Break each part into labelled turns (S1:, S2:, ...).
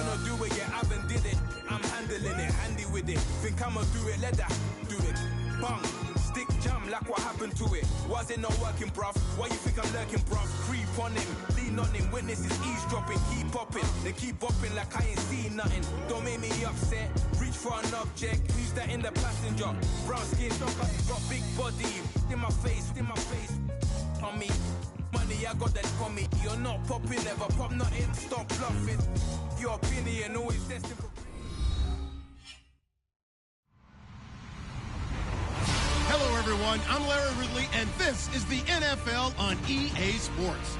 S1: Gonna do it, yeah, I haven't did it. I'm handling it, handy with it. Think I'ma do it, let that do it. Bang, stick jam like what happened to it. Was it not working, bruv? Why you think I'm lurking, bruv? Creep on him, lean on him. Witnesses eavesdropping, keep popping. They keep bopping like I ain't seen nothing. Don't make me upset. Reach for an object. Who's that in the passenger? Brown skin, got big body. In my face, on me. Money, I got that for me. You're not popping, never pop nothing. Stop bluffing. Your opinion always destined for.
S2: Hello, everyone. I'm Larry Ridley, and this is the NFL on EA Sports.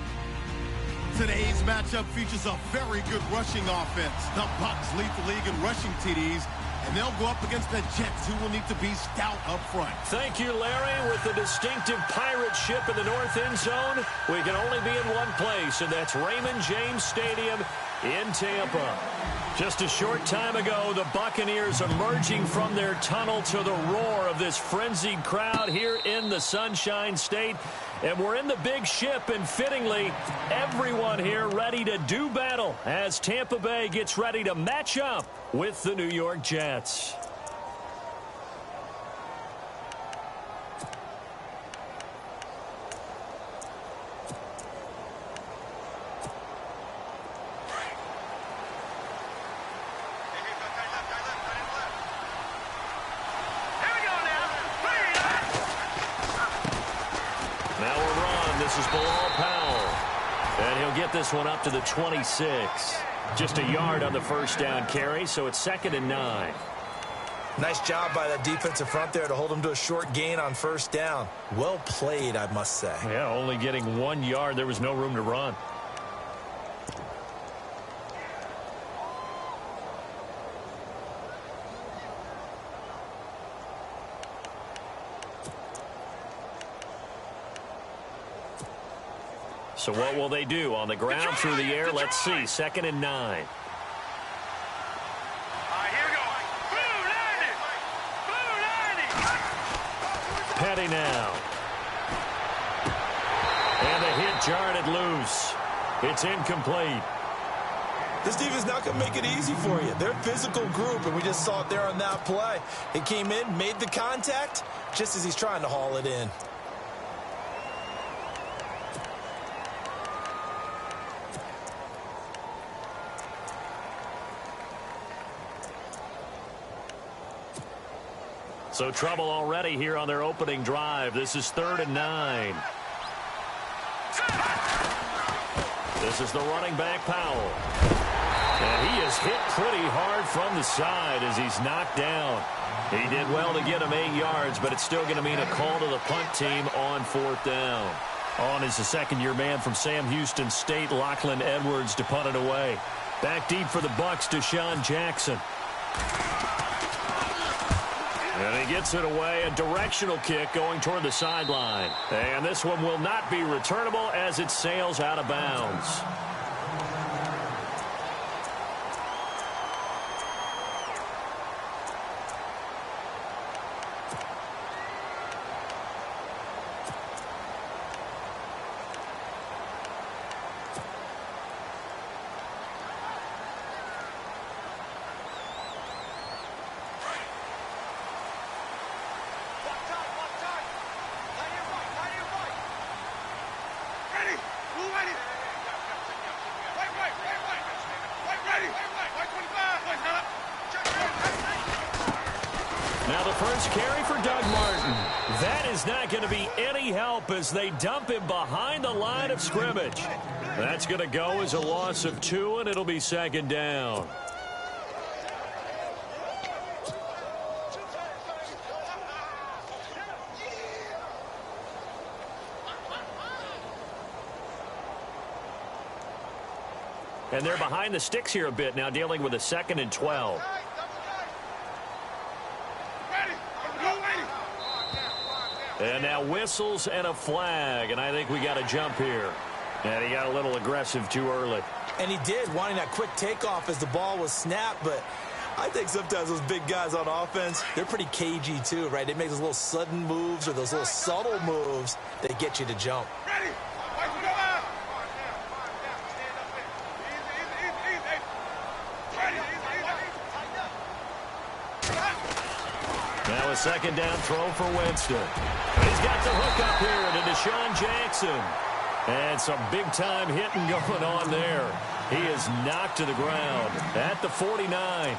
S2: Today's matchup features a very good rushing offense. The Bucs lead the league in rushing TDs, and they'll go up against the Jets, who will need to be stout up front.
S3: Thank you, Larry. With the distinctive pirate ship in the north end zone, we can only be in one place, and that's Raymond James Stadium in Tampa. Just a short time ago, the Buccaneers emerging from their tunnel to the roar of this frenzied crowd here in the Sunshine State. And we're in the big ship, and fittingly, everyone here ready to do battle as Tampa Bay gets ready to match up with the New York Jets. This one up to the 26. Just a yard on the first down carry, so it's 2nd and 9.
S4: Nice job by that defensive front there to hold him to a short gain on first down. Well played, I must say.
S3: Yeah, only getting 1 yard. There was no room to run. So what will they do? On the ground, through the air, let's see. 2nd and 9.
S5: Here we go.
S3: Petty now. And the hit jarred it loose. It's incomplete.
S4: This defense not going to make it easy for you. They're a physical group, and we just saw it there on that play. It came in, made the contact, just as he's trying to haul it in.
S3: So trouble already here on their opening drive. This is 3rd and 9. This is the running back, Powell. And he is hit pretty hard from the side as he's knocked down. He did well to get him 8 yards, but it's still going to mean a call to the punt team on 4th down. On is the second-year man from Sam Houston State, Lachlan Edwards, to punt it away. Back deep for the Bucs, Deshaun Jackson. And he gets it away, a directional kick going toward the sideline. And this one will not be returnable as it sails out of bounds. Now the first carry for Doug Martin. That is not going to be any help as they dump him behind the line of scrimmage. That's going to go as a loss of 2, and it'll be 2nd down. And they're behind the sticks here a bit now, dealing with a 2nd and 12. And now whistles and a flag, and I think we got a jump here. And he got a little aggressive too early.
S4: And he did, wanting that quick takeoff as the ball was snapped, but I think sometimes those big guys on offense, they're pretty cagey too, right? They make those little sudden moves or those little subtle moves that get you to jump.
S3: Now a second down throw for Winston. He's got the hook up here to Deshaun Jackson. And some big-time hitting going on there. He is knocked to the ground at the 49.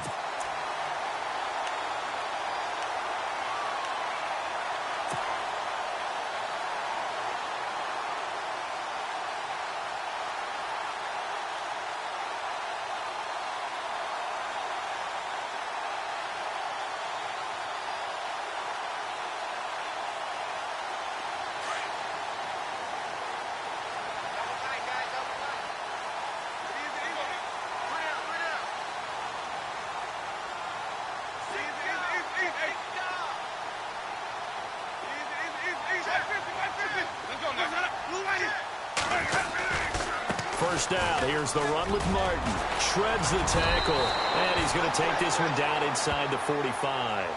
S3: First down. Here's the run with Martin. Shreds the tackle. And he's going to take this one down inside the 45.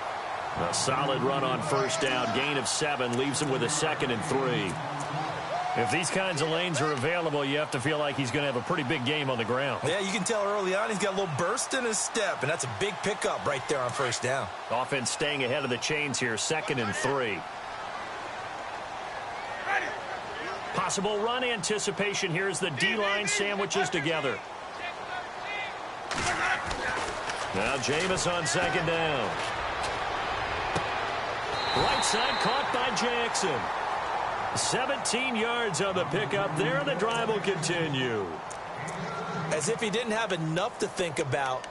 S3: A solid run on first down. Gain of 7 leaves him with a 2nd and 3. If these kinds of lanes are available, you have to feel like he's going to have a pretty big game on the ground.
S4: Yeah, you can tell early on he's got a little burst in his step, and that's a big pickup right there on first down.
S3: Offense staying ahead of the chains here, 2nd and 3. Possible run anticipation here as the D-line sandwiches together. Now Jameis on 2nd down. Right side caught by Jackson. 17 yards on the pickup there, and the drive will continue.
S4: As if he didn't have enough to think about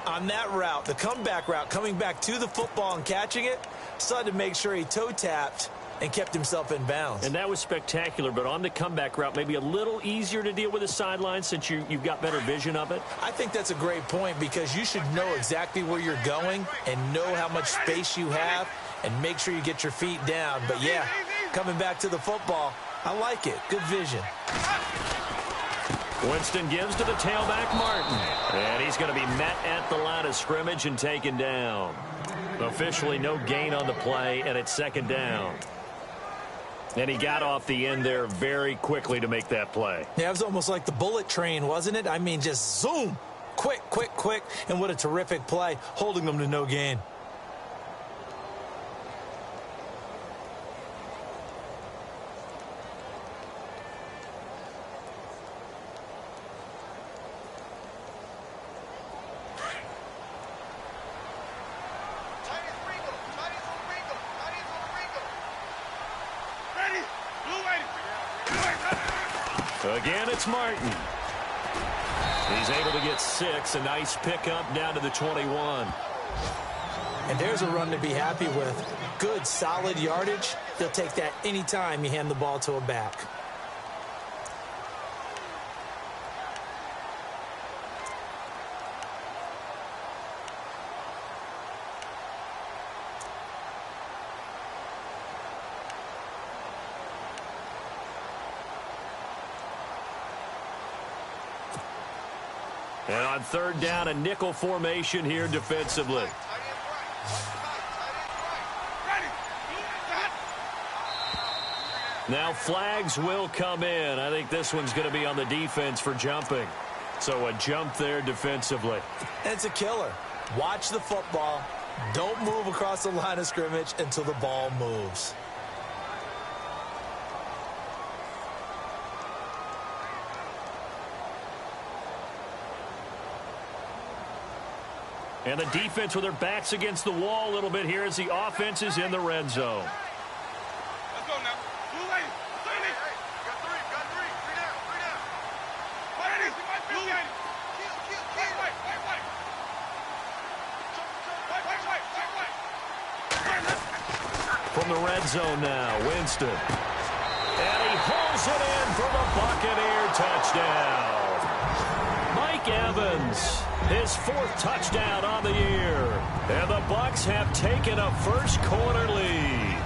S4: on that route, the comeback route, coming back to the football and catching it, decided to make sure he toe-tapped and kept himself in bounds. And
S3: that was spectacular, but on the comeback route, maybe a little easier to deal with the sideline since you've got better vision of it?
S4: I think that's a great point because you should know exactly where you're going and know how much space you have and make sure you get your feet down. But, yeah, coming back to the football, I like it. Good vision.
S3: Winston gives to the tailback, Martin. And he's going to be met at the line of scrimmage and taken down. Officially no gain on the play, and it's 2nd down. And he got off the end there very quickly to make that play.
S4: Yeah, it was almost like the bullet train, wasn't it? I mean, just zoom. Quick, quick, quick. And what a terrific play, holding them to no gain.
S3: Again, it's Martin. He's able to get 6. A nice pickup down to the 21.
S4: And there's a run to be happy with. Good, solid yardage. They'll take that anytime you hand the ball to a back.
S3: And on 3rd down, a nickel formation here defensively. Now flags will come in. I think this one's going to be on the defense for jumping. So a jump there defensively.
S4: And it's a killer. Watch the football. Don't move across the line of scrimmage until the ball moves.
S3: And the defense with their backs against the wall a little bit here as the offense is in the red zone.
S5: Let's go now. Blue lane. Got three down. Blue lane.
S3: From the red zone now, Winston. And he hauls it in for the Buccaneer touchdown. Mike Evans, his 4th touchdown on the year. And the Bucs have taken a first-quarter lead.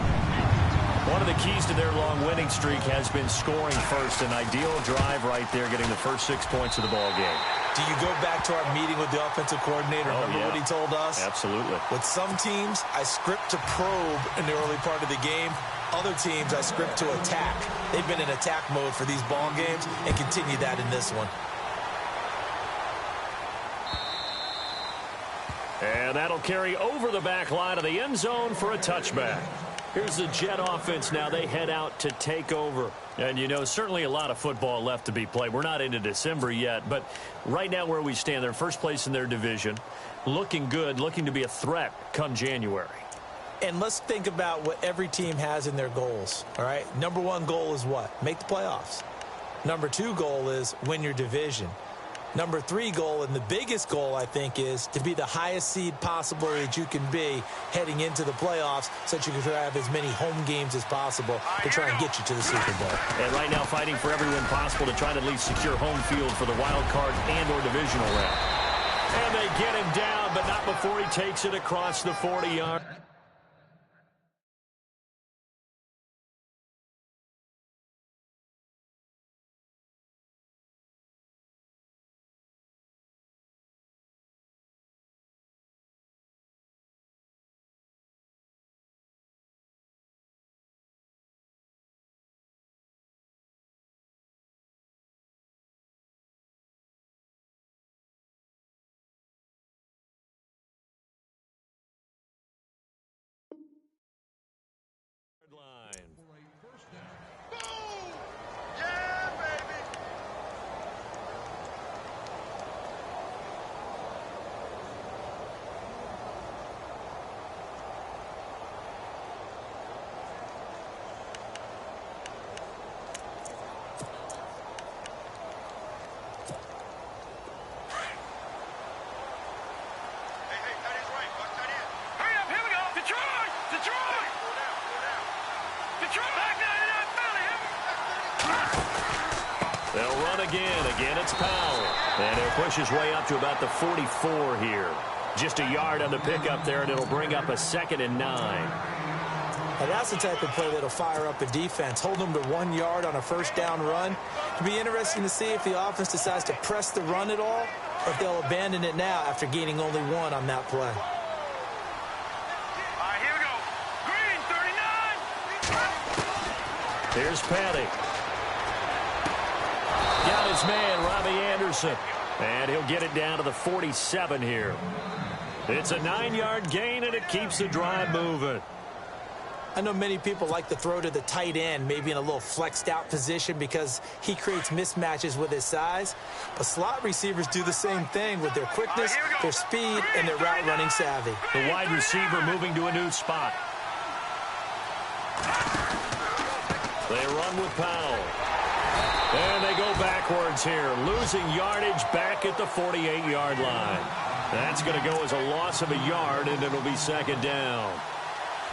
S3: One of the keys to their long winning streak has been scoring first. An ideal drive right there, getting the first 6 points of the ball game.
S4: Do you go back to our meeting with the offensive coordinator? Remember what he told us?
S3: Absolutely.
S4: With some teams, I script to probe in the early part of the game. Other teams, I script to attack. They've been in attack mode for these ball games and continue that in this one.
S3: And that'll carry over the back line of the end zone for a touchback. Here's the Jet offense now. They head out to take over. And, you know, certainly a lot of football left to be played. We're not into December yet, but right now where we stand, they're first place in their division, looking good, looking to be a threat come January.
S4: And let's think about what every team has in their goals, all right? Number one goal is what? Make the playoffs. Number two goal is win your division. Number three goal, and the biggest goal, I think, is to be the highest seed possible that you can be heading into the playoffs so that you can have as many home games as possible to try and get you to the Super Bowl.
S3: And right now fighting for everyone possible to try to at least secure home field for the wild card and or divisional round. And they get him down, but not before he takes it across the 40-yard. They'll run again. Again, it's Powell. And he'll push his way up to about the 44 here. Just a yard on the pickup there, and it'll bring up a 2nd and 9.
S4: And that's the type of play that'll fire up a defense. Hold them to 1 yard on a first down run. It'll be interesting to see if the offense decides to press the run at all, or if they'll abandon it now after gaining only 1 on that play.
S5: All right, here we go. Green, 39.
S3: Here's Patty. Got his man, Robbie Anderson. And he'll get it down to the 47 here. It's a 9-yard gain, and it keeps the drive moving.
S4: I know many people like to throw to the tight end, maybe in a little flexed out position because he creates mismatches with his size. But slot receivers do the same thing with their quickness, their speed, and their route running savvy.
S3: The wide receiver moving to a new spot. They run with Powell. And they go backwards here, losing yardage back at the 48-yard line. That's going to go as a loss of a yard, and it'll be 2nd down.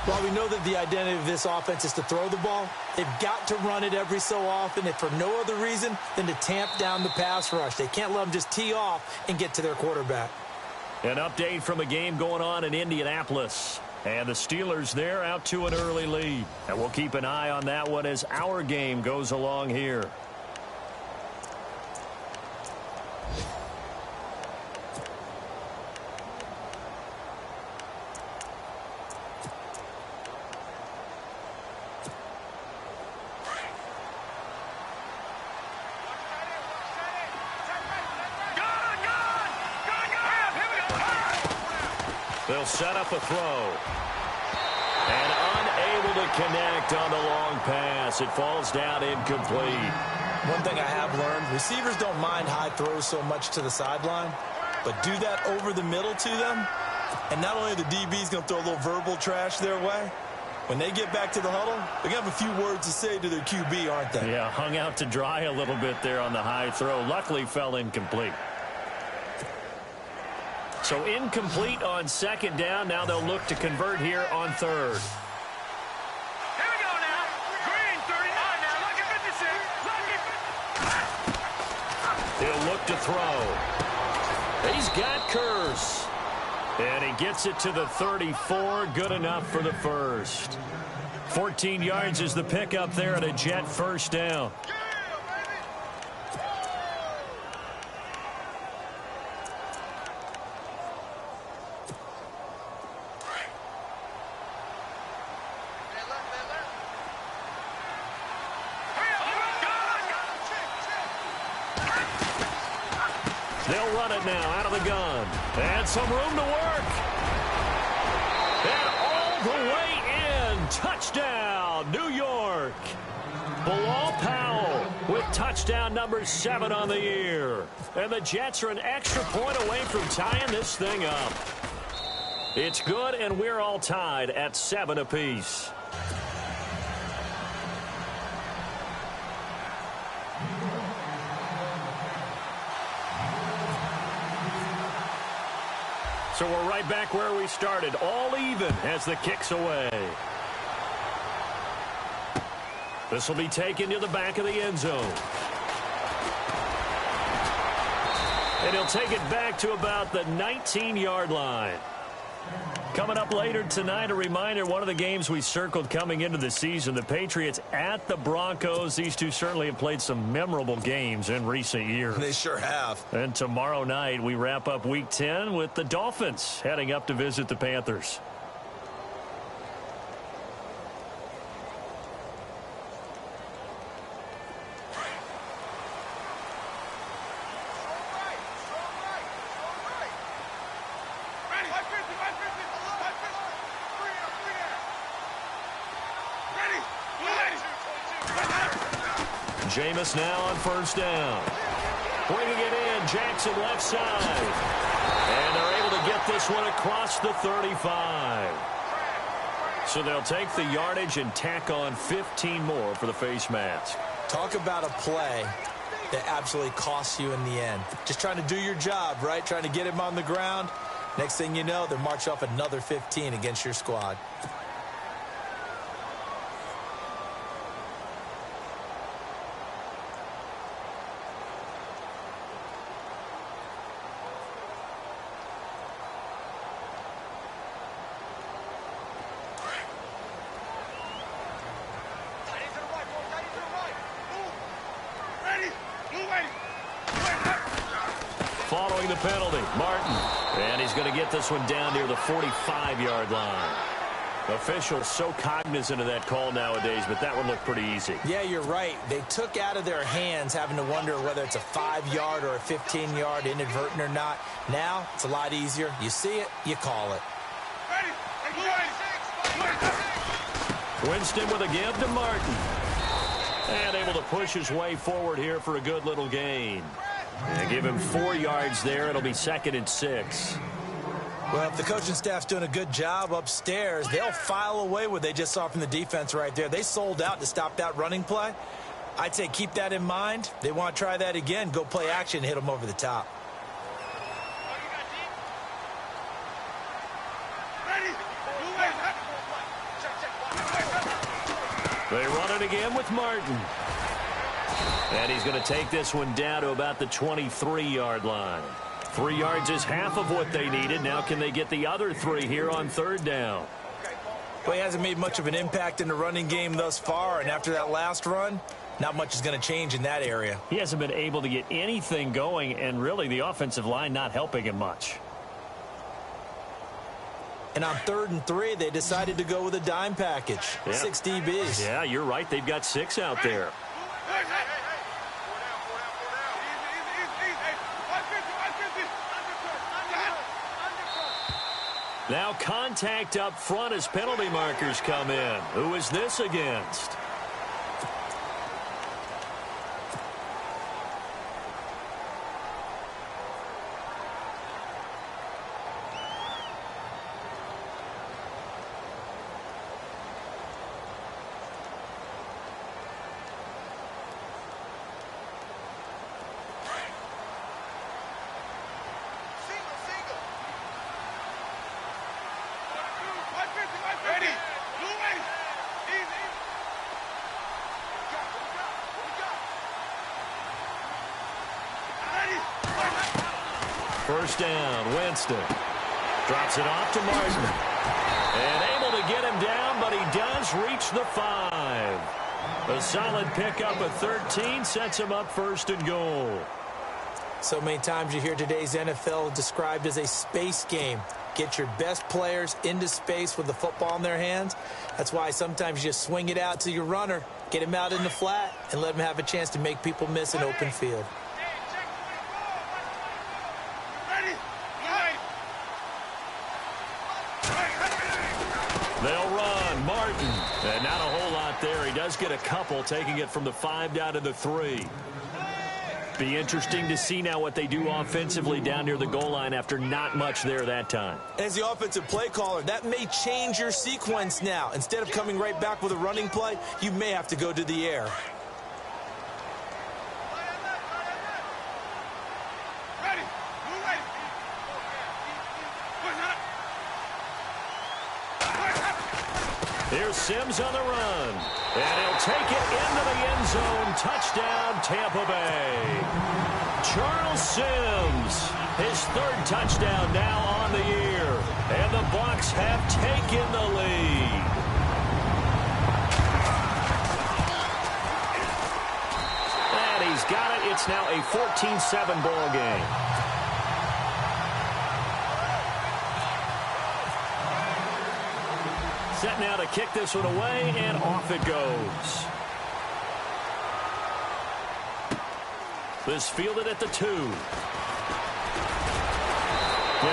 S4: While we know that the identity of this offense is to throw the ball, they've got to run it every so often, if for no other reason than to tamp down the pass rush. They can't let them just tee off and get to their quarterback.
S3: An update from a game going on in Indianapolis. And the Steelers there out to an early lead. And we'll keep an eye on that one as our game goes along here. They'll set up a throw. And unable to connect on the long pass. It falls down incomplete.
S4: One thing I have learned, receivers don't mind high throws so much to the sideline, but do that over the middle to them, and not only are the DBs going to throw a little verbal trash their way, when they get back to the huddle, they're going to have a few words to say to their QB, aren't they?
S3: Yeah, hung out to dry a little bit there on the high throw. Luckily fell incomplete. So incomplete on 2nd down. Now they'll look to convert here on 3rd.
S5: Here we go now. Green, 39 now. Look at 56.
S3: He'll look to throw. He's got Curse. And he gets it to the 34. Good enough for the first. 14 yards is the pickup there at a Jet first down. They'll They'll run it now out of the gun. And some room to work. And all the way in. Touchdown, New York. Bilal Powell with touchdown number 7 on the year. And the Jets are an extra point away from tying this thing up. It's good, and we're all tied at 7 apiece. So we're right back where we started, all even as the kick's away. This will be taken to the back of the end zone. And he'll take it back to about the 19-yard line. Coming up later tonight, a reminder, one of the games we circled coming into the season, the Patriots at the Broncos. These two certainly have played some memorable games in recent years.
S4: They sure have.
S3: And tomorrow night, we wrap up Week 10 with the Dolphins heading up to visit the Panthers. Jameis now on first down. Bringing it in, Jackson left side. And they're able to get this one across the 35. So they'll take the yardage and tack on 15 more for the face mask.
S4: Talk about a play that absolutely costs you in the end. Just trying to do your job, right? Trying to get him on the ground. Next thing you know, they're marching off another 15 against your squad.
S3: Following the penalty, Martin. And he's going to get this one down near the 45-yard line. Officials so cognizant of that call nowadays, but that one looked pretty easy.
S4: Yeah, you're right. They took out of their hands having to wonder whether it's a 5-yard or a 15-yard inadvertent or not. Now, it's a lot easier. You see it, you call it.
S3: Winston with a give to Martin. And able to push his way forward here for a good little gain. And give him 4 yards there. It'll be 2nd and 6.
S4: Well, if the coaching staff's doing a good job upstairs, they'll file away what they just saw from the defense right there. They sold out to stop that running play. I'd say keep that in mind. They want to try that again. Go play action and hit them over the top.
S3: They run it again with Martin. And he's going to take this one down to about the 23-yard line. 3 yards is half of what they needed. Now can they get the other 3 here on 3rd down?
S4: Well, he hasn't made much of an impact in the running game thus far, and after that last run, not much is going to change in that area.
S3: He hasn't been able to get anything going, and really the offensive line not helping him much.
S4: And on 3rd and 3, they decided to go with a dime package.
S3: Yeah.
S4: 6 DBs.
S3: Yeah, you're right. They've got 6 out there. Now contact up front as penalty markers come in. Who is this against? First down, Winston. Drops it off to Martin. And able to get him down, but he does reach the 5. A solid pickup of 13 sets him up 1st and goal.
S4: So many times you hear today's NFL described as a space game. Get your best players into space with the football in their hands. That's why sometimes you just swing it out to your runner, get him out in the flat, and let him have a chance to make people miss an open field.
S3: They'll run. Martin. And not a whole lot there. He does get a couple, taking it from the 5 down to the 3. Be interesting to see now what they do offensively down near the goal line after not much there that time.
S4: As the offensive play caller, that may change your sequence now. Instead of coming right back with a running play, you may have to go to the air.
S3: Here's Sims on the run. And he'll take it into the end zone. Touchdown, Tampa Bay. Charles Sims, his 3rd touchdown now on the year. And the Bucs have taken the lead. And he's got it. It's now a 14-7 ball game. Set now to kick this one away, and off it goes. This fielded at the 2. And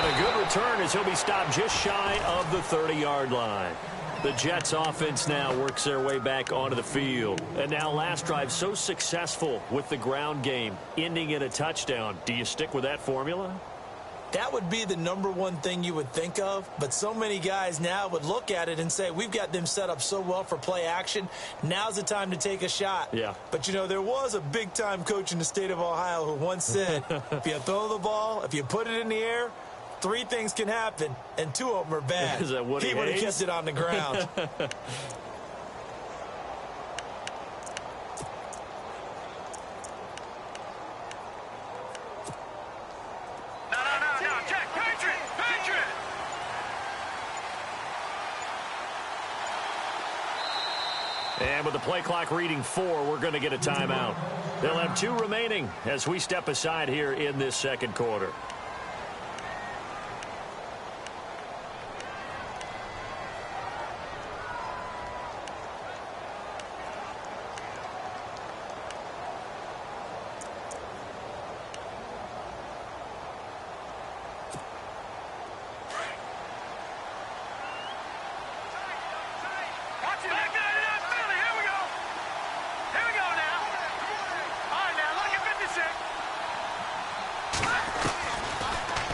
S3: a good return as he'll be stopped just shy of the 30-yard line. The Jets offense now works their way back onto the field. And now last drive so successful with the ground game, ending in a touchdown. Do you stick with that formula?
S4: That would be the #1 thing you would think of, but so many guys now would look at it and say, we've got them set up so well for play action. Now's the time to take a shot.
S3: Yeah.
S4: But, you know, there was a big-time coach in the state of Ohio who once said, if you throw the ball, if you put it in the air, 3 things can happen, and 2 of them are bad.
S3: Is that Woody
S4: He would have
S3: Hayes?
S4: kept it on the ground.
S3: And with the play clock reading 4, we're going to get a timeout. They'll have 2 remaining as we step aside here in this second quarter.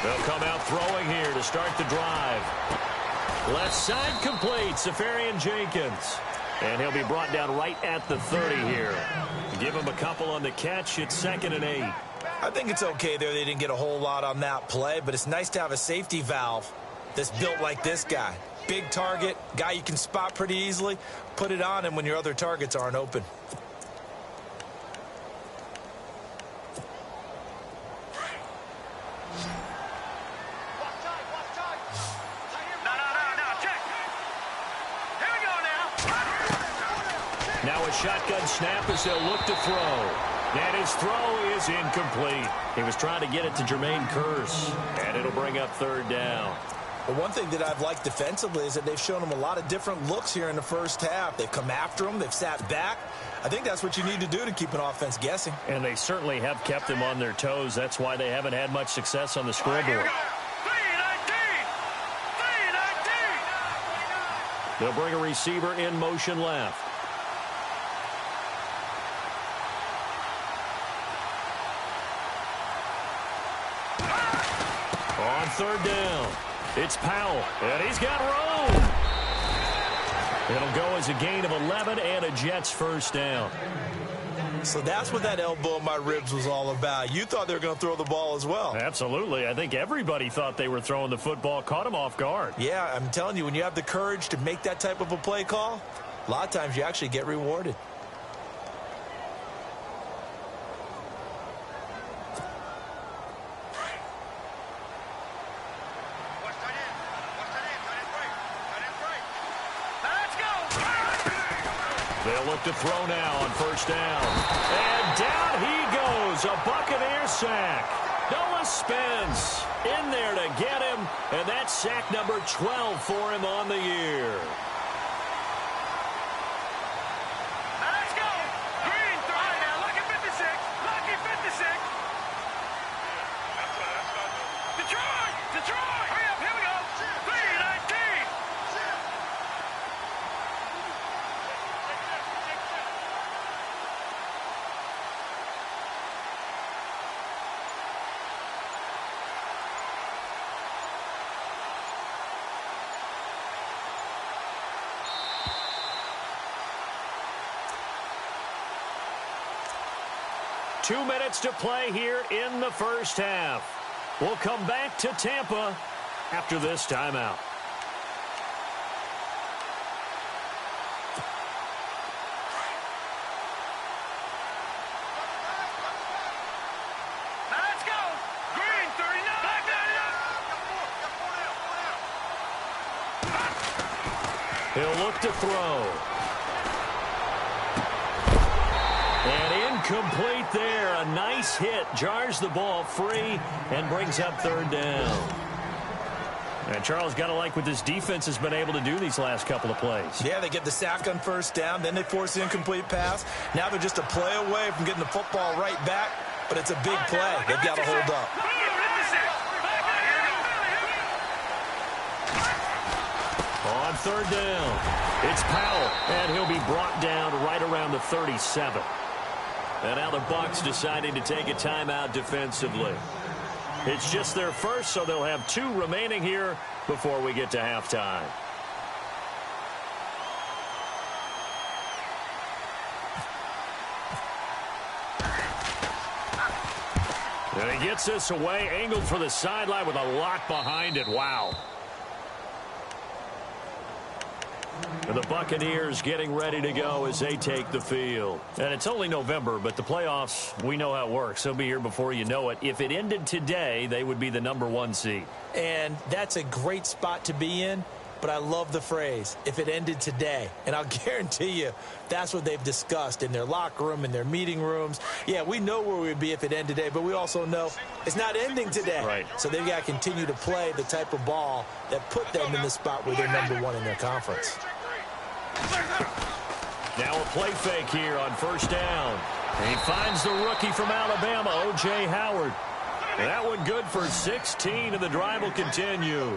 S3: They'll come out throwing here to start the drive. Left side complete, Safarian Jenkins. And he'll be brought down right at the 30 here. Give him a couple on the catch. It's 2nd and 8.
S4: I think it's okay there. They didn't get a whole lot on that play, but it's nice to have a safety valve that's built like this guy. Big target, guy you can spot pretty easily. Put it on him when your other targets aren't open.
S3: Now a shotgun snap as they'll look to throw. And his throw is incomplete. He was trying to get it to Jermaine Kearse. And it'll bring up 3rd down.
S4: Well, one thing that I've liked defensively is that they've shown him a lot of different looks here in the first half. They've come after him. They've sat back. I think that's what you need to do to keep an offense guessing.
S3: And they certainly have kept them on their toes. That's why they haven't had much success on the scoreboard. They'll bring a receiver in motion left. On 3rd down, it's Powell, and he's got room. It'll go as a gain of 11 and a Jets 1st down.
S4: So that's what that elbow in my ribs was all about. You thought they were going to throw the ball as well.
S3: Absolutely. I think everybody thought they were throwing the football, caught him off guard.
S4: Yeah, I'm telling you, when you have the courage to make that type of a play call, a lot of times you actually get rewarded.
S3: They'll look to throw now on 1st down. And down he goes. A Buccaneer sack. Noah Spence in there to get him. And that's sack number 12 for him on the year.
S5: Let's go. Green, throw it now. Lucky 56. Lucky 56. Detroit. Detroit. Hurry up. Here we go. 3-19.
S3: 2 minutes to play here in the first half. We'll come back to Tampa after this timeout.
S5: Let's go. Green, 39. Back
S3: He'll look to throw. And incomplete there. A nice hit. Jars the ball free and brings up third down. And Charles, got to like what this defense has been able to do these last couple of plays.
S4: Yeah, they get the sack on first down, then they force the incomplete pass. Now they're just a play away from getting the football right back, but it's a big play. They've got to hold up.
S3: On third down, it's Powell, and he'll be brought down right around the 37. And now the Bucs deciding to take a timeout defensively. It's just their first, so they'll have 2 remaining here before we get to halftime. And he gets this away, angled for the sideline with a lot behind it. Wow. And the Buccaneers getting ready to go as they take the field. And it's only November, but the playoffs, we know how it works. They'll be here before you know it. If it ended today, they would be the #1 seed.
S4: And that's a great spot to be in, but I love the phrase, if it ended today. And I'll guarantee you that's what they've discussed in their locker room, in their meeting rooms. Yeah, we know where we'd be if it ended today, but we also know it's not ending today.
S3: Right.
S4: So they've got to continue to play the type of ball that put them in the spot where they're #1 in their conference.
S3: Now a play fake here on first down. And he finds the rookie from Alabama, O.J. Howard. And that one good for 16, and the drive will continue.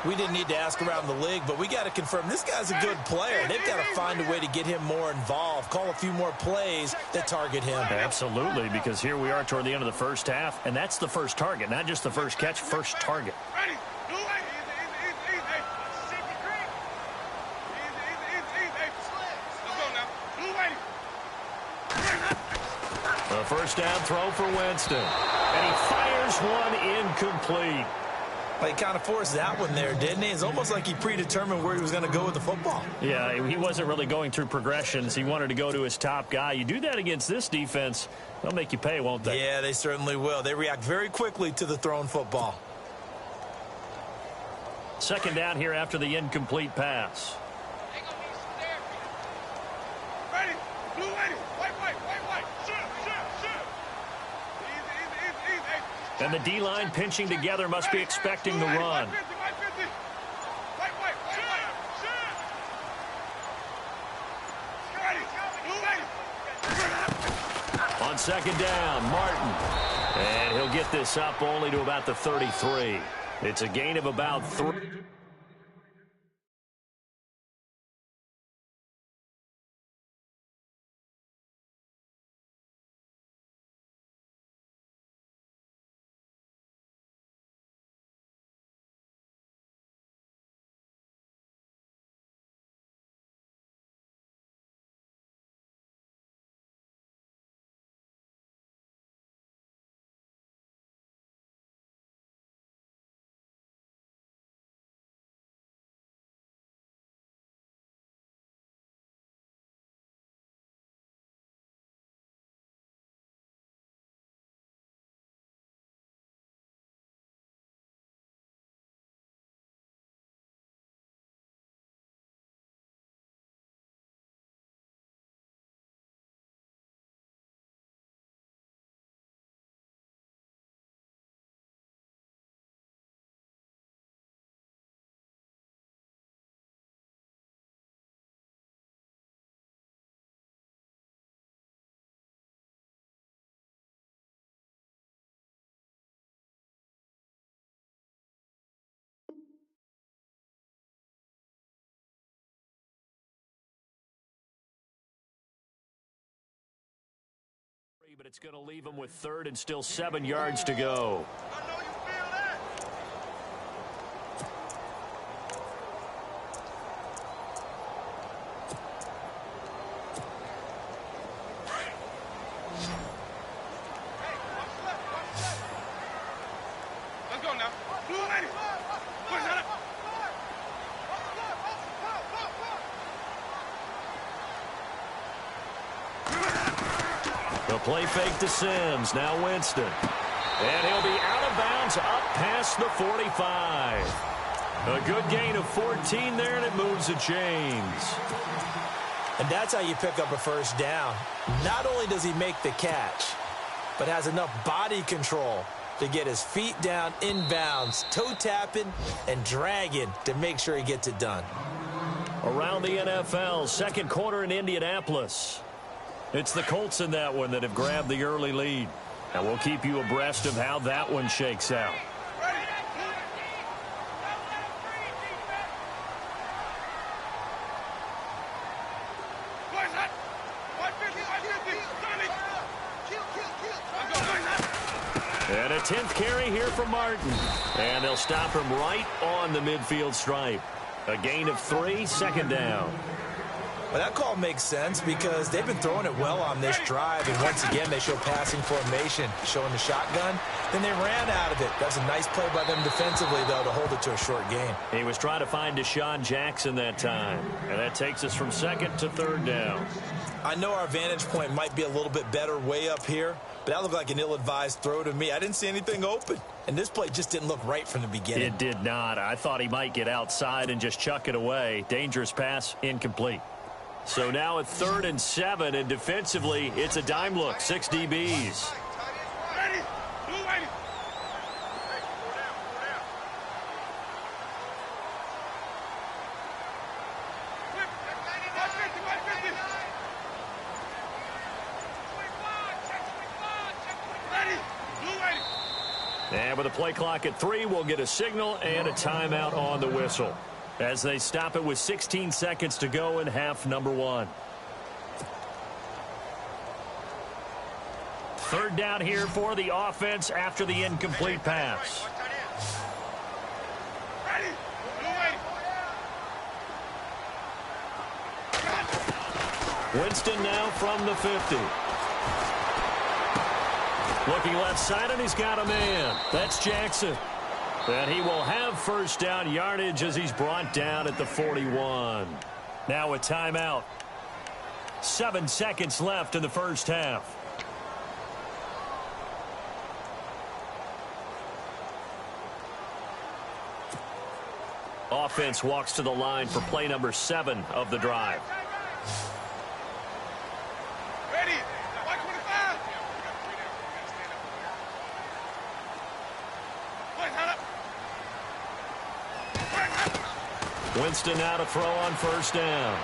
S4: We didn't need to ask around the league, but we got to confirm this guy's a good player. They've got to find a way to get him more involved, call a few more plays that target him.
S3: Absolutely, because here we are toward the end of the first half, and that's the first target, not just the first catch, first target. A first down throw for Winston. And he fires one incomplete.
S4: Well, he kind of forced that one there, didn't he? It's almost like he predetermined where he was going to go with the football.
S3: Yeah, he wasn't really going through progressions. He wanted to go to his top guy. You do that against this defense, they'll make you pay, won't they?
S4: Yeah, they certainly will. They react very quickly to the thrown football.
S3: Second down here after the incomplete pass. And the D-line pinching together must be expecting the run. On second down, Martin. And he'll get this up only to about the 33. It's a gain of about 3. But it's going to leave him with third and still 7 yards to go. Play fake to Sims. Now Winston. And he'll be out of bounds up past the 45. A good gain of 14 there, and it moves the chains.
S4: And that's how you pick up a first down. Not only does he make the catch, but has enough body control to get his feet down inbounds, toe tapping and dragging to make sure he gets it done.
S3: Around the NFL, second quarter in Indianapolis. It's the Colts in that one that have grabbed the early lead. And we'll keep you abreast of how that one shakes out. And a 10th carry here from Martin. And they'll stop him right on the midfield stripe. A gain of 3, second down.
S4: Well, that call makes sense because they've been throwing it well on this drive. And once again, they show passing formation, showing the shotgun. Then they ran out of it. That's a nice play by them defensively, though, to hold it to a short gain.
S3: He was trying to find Deshaun Jackson that time. And that takes us from second to third down.
S4: I know our vantage point might be a little bit better way up here, but that looked like an ill-advised throw to me. I didn't see anything open. And this play just didn't look right from the beginning.
S3: It did not. I thought he might get outside and just chuck it away. Dangerous pass, incomplete. So now at 3rd and 7, and defensively, it's a dime look, 6 DBs. And with a play clock at 3, we'll get a signal and a timeout on the whistle as they stop it with 16 seconds to go in half number 1. Third down here for the offense after the incomplete pass. Winston now from the 50. Looking left side, and he's got a man. That's Jackson. And he will have first down yardage as he's brought down at the 41. Now a timeout. 7 seconds left in the first half. Offense walks to the line for play number 7 of the drive. Winston now to throw on first down.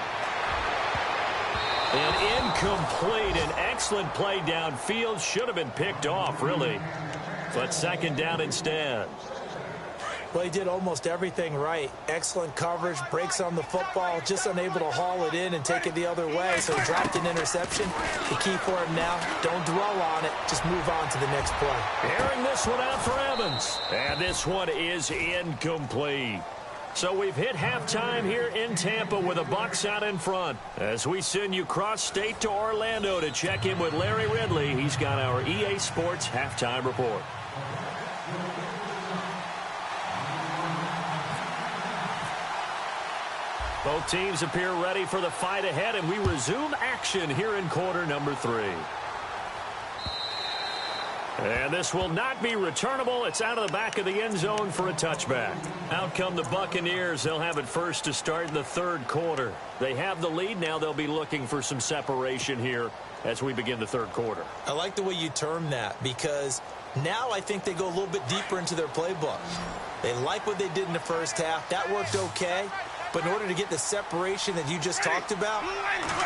S3: And incomplete. An excellent play downfield. Should have been picked off, really. But second down instead.
S4: Well, he did almost everything right. Excellent coverage, breaks on the football, just unable to haul it in and take it the other way. So he dropped an interception. The key for him now, don't dwell on it. Just move on to the next play.
S3: Airing this one out for Evans. And this one is incomplete. So we've hit halftime here in Tampa with the Bucs out in front. As we send you cross-state to Orlando to check in with Larry Ridley. He's got our EA Sports halftime report. Both teams appear ready for the fight ahead, and we resume action here in quarter number 3. And this will not be returnable. It's out of the back of the end zone for a touchback. Out come the Buccaneers. They'll have it first to start in the third quarter. They have the lead. Now they'll be looking for some separation here as we begin the third quarter.
S4: I like the way you term that because now I think they go a little bit deeper into their playbook. They like what they did in the first half. That worked okay. But in order to get the separation that you just talked about,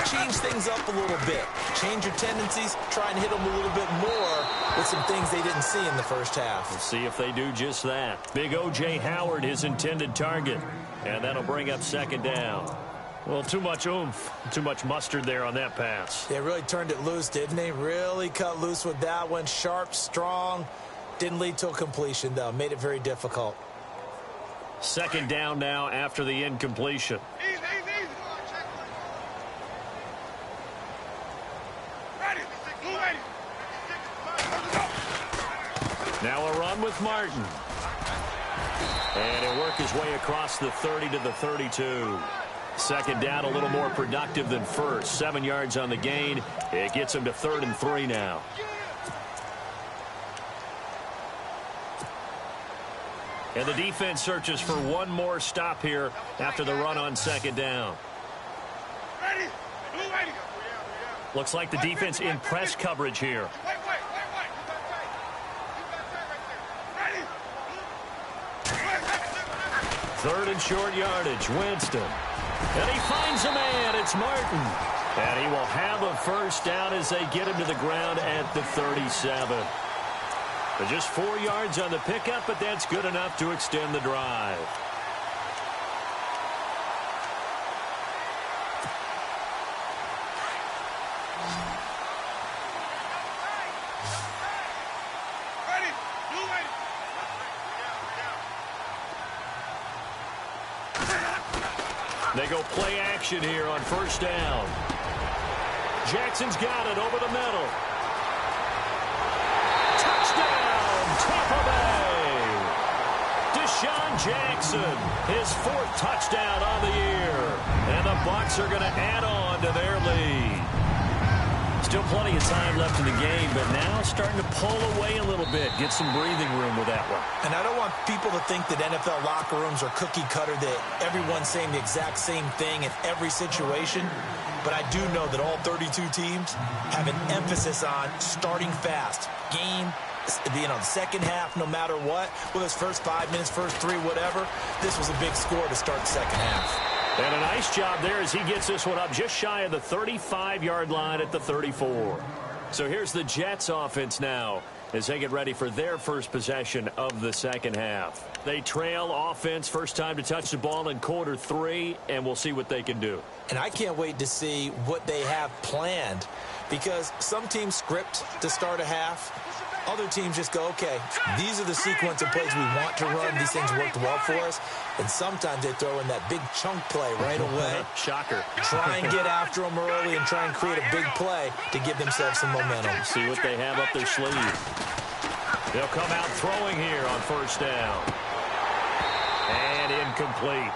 S4: change things up a little bit. Change your tendencies, try and hit them a little bit more with some things they didn't see in the first half.
S3: We'll see if they do just that. Big O.J. Howard, his intended target. And that'll bring up second down. Well, too much oomph, too much mustard there on that pass.
S4: They really turned it loose, didn't they? Really cut loose with that one. Sharp, strong. Didn't lead to a completion, though. Made it very difficult.
S3: Second down now after the incompletion.
S5: Easy. Ready.
S3: Now a run with Martin. And he'll work his way across the 30 to the 32. Second down, a little more productive than first. 7 yards on the gain. It gets them to 3rd and 3 now. And the defense searches for one more stop here after the run on 2nd down. Looks like the defense in press coverage here. 3rd and short yardage. Winston. And he finds a man. It's Martin. And he will have a first down as they get him to the ground at the 37. But just 4 yards on the pickup, but that's good enough to extend the drive. They go play action here on 1st down. Jackson's got it over the middle. Touchdown, Tampa Bay. Deshaun Jackson, his 4th touchdown on the year. And the Bucs are going to add on to their lead. Still plenty of time left in the game, but now starting to pull away a little bit. Get some breathing room with that one.
S4: And I don't want people to think that NFL locker rooms are cookie cutter, that everyone's saying the exact same thing in every situation. But I do know that all 32 teams have an emphasis on starting fast. Game, the second half, no matter what, whether it's first 5 minutes, first 3, whatever, this was a big score to start the second half.
S3: And a nice job there as he gets this one up just shy of the 35-yard line at the 34. So here's the Jets offense now as they get ready for their first possession of the second half. They trail offense, first time to touch the ball in quarter 3, and we'll see what they can do.
S4: And I can't wait to see what they have planned, because some teams script to start a half. Other teams just go, okay, these are the sequence of plays we want to run. These things worked well for us. And sometimes they throw in that big chunk play right away.
S3: Shocker.
S4: Try and get after them early and try and create a big play to give themselves some momentum.
S3: See what they have up their sleeve. They'll come out throwing here on 1st down. And incomplete.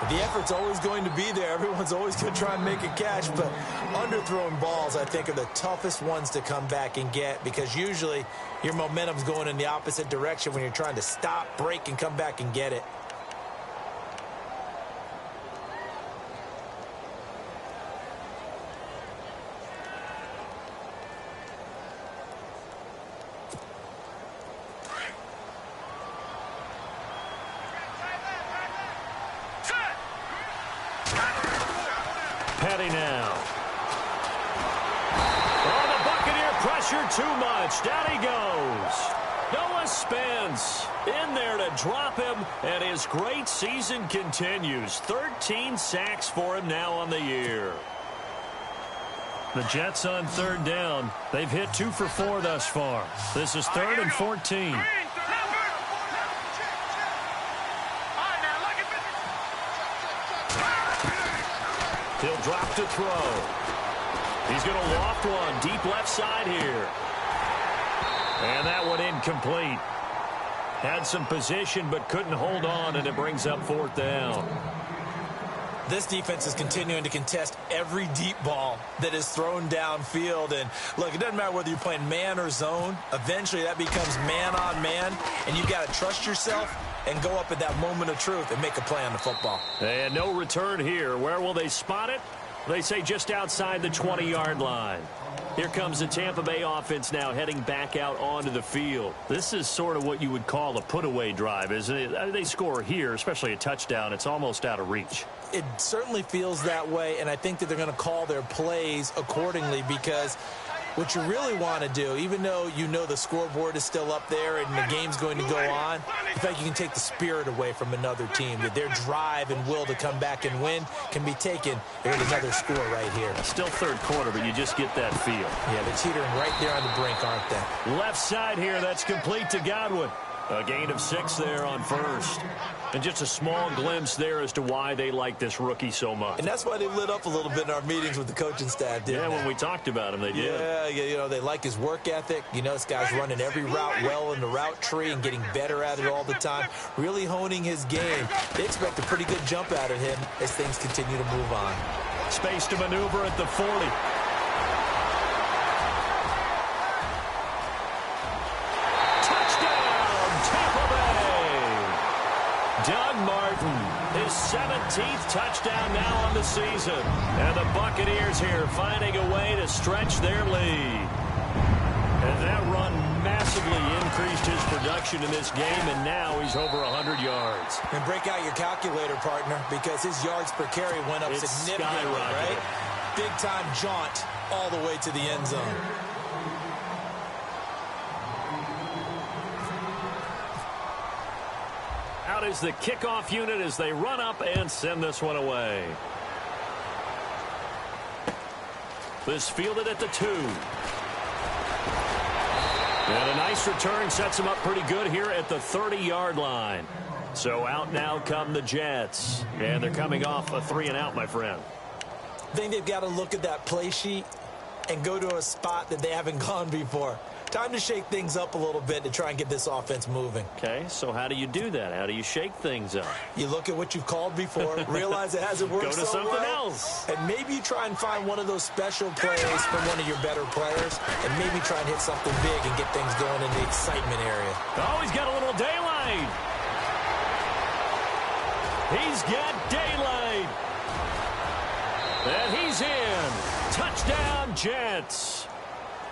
S4: The effort's always going to be there. Everyone's always going to try and make a catch, but underthrown balls, I think, are the toughest ones to come back and get, because usually your momentum's going in the opposite direction when you're trying to stop, break, and come back and get it.
S3: Petty now. Oh, the Buccaneer pressure too much. Down he goes. Noah Spence in there to drop him, and his great season continues. 13 sacks for him now on the year. The Jets on 3rd down. They've hit 2 for 4 thus far. This is 3rd and 14. He'll drop to throw. He's going to loft one deep left side here. And that one incomplete. Had some position but couldn't hold on, and it brings up 4th down.
S4: This defense is continuing to contest every deep ball that is thrown downfield. And look, it doesn't matter whether you're playing man or zone. Eventually that becomes man on man, and you've got to trust yourself and go up at that moment of truth and make a play on the football.
S3: And no return here. Where will they spot it? They say just outside the 20-yard line. Here comes the Tampa Bay offense now heading back out onto the field. This is sort of what you would call a put-away drive, isn't it? They score here, especially a touchdown. It's almost out of reach.
S4: It certainly feels that way, and I think that they're going to call their plays accordingly, because what you really want to do, even though you know the scoreboard is still up there and the game's going to go on, in fact, you can take the spirit away from another team, that their drive and will to come back and win can be taken with another score right here.
S3: Still 3rd quarter, but you just get that feel.
S4: Yeah, they're teetering right there on the brink, aren't they?
S3: Left side here, that's complete to Godwin. A gain of 6 there on first. And just a small glimpse there as to why they like this rookie so much.
S4: And that's why they lit up a little bit in our meetings with the coaching staff, didn't they?
S3: When we talked about him, they did.
S4: Yeah, you know, they like his work ethic. You know, this guy's running every route well in the route tree and getting better at it all the time, really honing his game. They expect a pretty good jump out of him as things continue to move on.
S3: Space to maneuver at the 40. Doug Martin, his 17th touchdown now on the season. And the Buccaneers here finding a way to stretch their lead. And that run massively increased his production in this game, and now he's over 100 yards.
S4: And break out your calculator, partner, because his yards per carry went up significantly, right? Big-time jaunt all the way to the end zone.
S3: Out is the kickoff unit as they run up and send this one away. This fielded at the 2. And a nice return sets them up pretty good here at the 30-yard line. So out now come the Jets. And they're coming off a 3-and-out, my friend.
S4: I think they've got to look at that play sheet and go to a spot that they haven't gone before. Time to shake things up a little bit to try and get this offense moving.
S3: Okay, so how do you do that? How do you shake things up?
S4: You look at what you've called before, realize it hasn't worked
S3: Go to
S4: so
S3: something
S4: well,
S3: else.
S4: and maybe you try and find one of those special plays from one of your better players, and maybe try and hit something big and get things going in the excitement area.
S3: Oh, he's got a little daylight. He's got daylight. And he's in. Touchdown, Jets.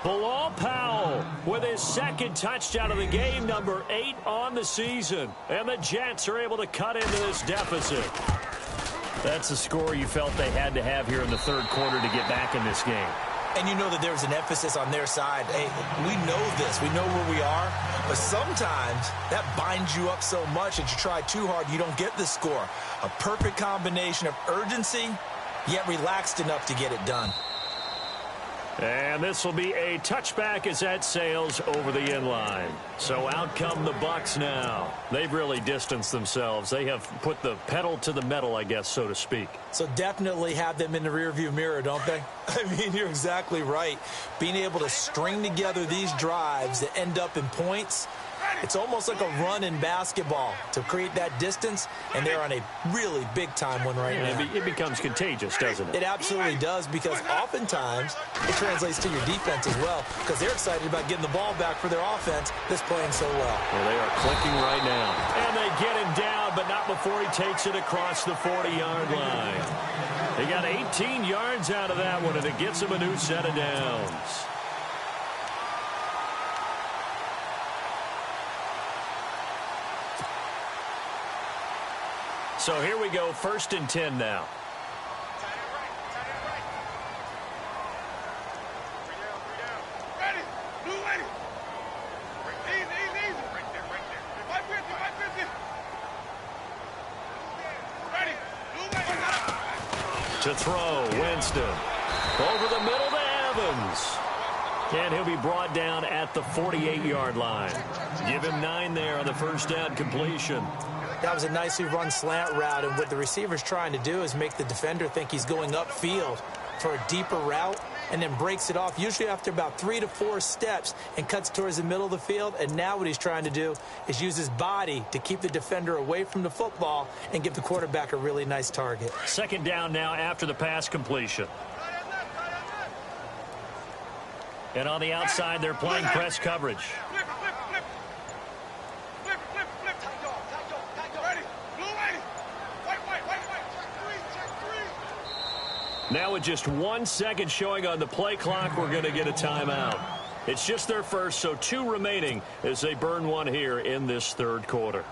S3: Bilal Powell with his second touchdown of the game, number 8 on the season. And the Jets are able to cut into this deficit. That's the score you felt they had to have here in the third quarter to get back in this game.
S4: And you know that there's an emphasis on their side. Hey, we know this. We know where we are. But sometimes that binds you up so much that you try too hard, you don't get the score. A perfect combination of urgency, yet relaxed enough to get it done.
S3: And this will be a touchback as that sails over the end line. So out come the Bucs now. They've really distanced themselves. They have put the pedal to the metal, I guess, so to speak.
S4: So definitely have them in the rearview mirror, don't they? I mean, you're exactly right. Being able to string together these drives that end up in points, it's almost like a run in basketball to create that distance, and they're on a really big-time one right now.
S3: It becomes contagious, doesn't it?
S4: It absolutely does, because oftentimes it translates to your defense as well, because they're excited about getting the ball back for their offense that's playing so well.
S3: Well, they are clicking right now. And they get him down, but not before he takes it across the 40-yard line. They got 18 yards out of that one, and it gets him a new set of downs. So here we go, 1st and 10 now.
S5: Ready. Blue lady. Easy. Right there. Right with you. Ready. Blue lady.
S3: To throw, Winston. Over the middle to Evans. And he'll be brought down at the 48-yard line. Give him 9 there on the first down completion.
S4: That was a nicely run slant route, and what the receiver's trying to do is make the defender think he's going upfield for a deeper route, and then breaks it off, usually after about 3 to 4 steps, and cuts towards the middle of the field. And now what he's trying to do is use his body to keep the defender away from the football and give the quarterback a really nice target.
S3: 2nd down now after the pass completion. And on the outside, they're playing press coverage.
S5: Flip. Ready. Blue lady. White. Check three.
S3: Now with just 1 second showing on the play clock, we're going to get a timeout. It's just their first, so 2 remaining as they burn one here in this third quarter.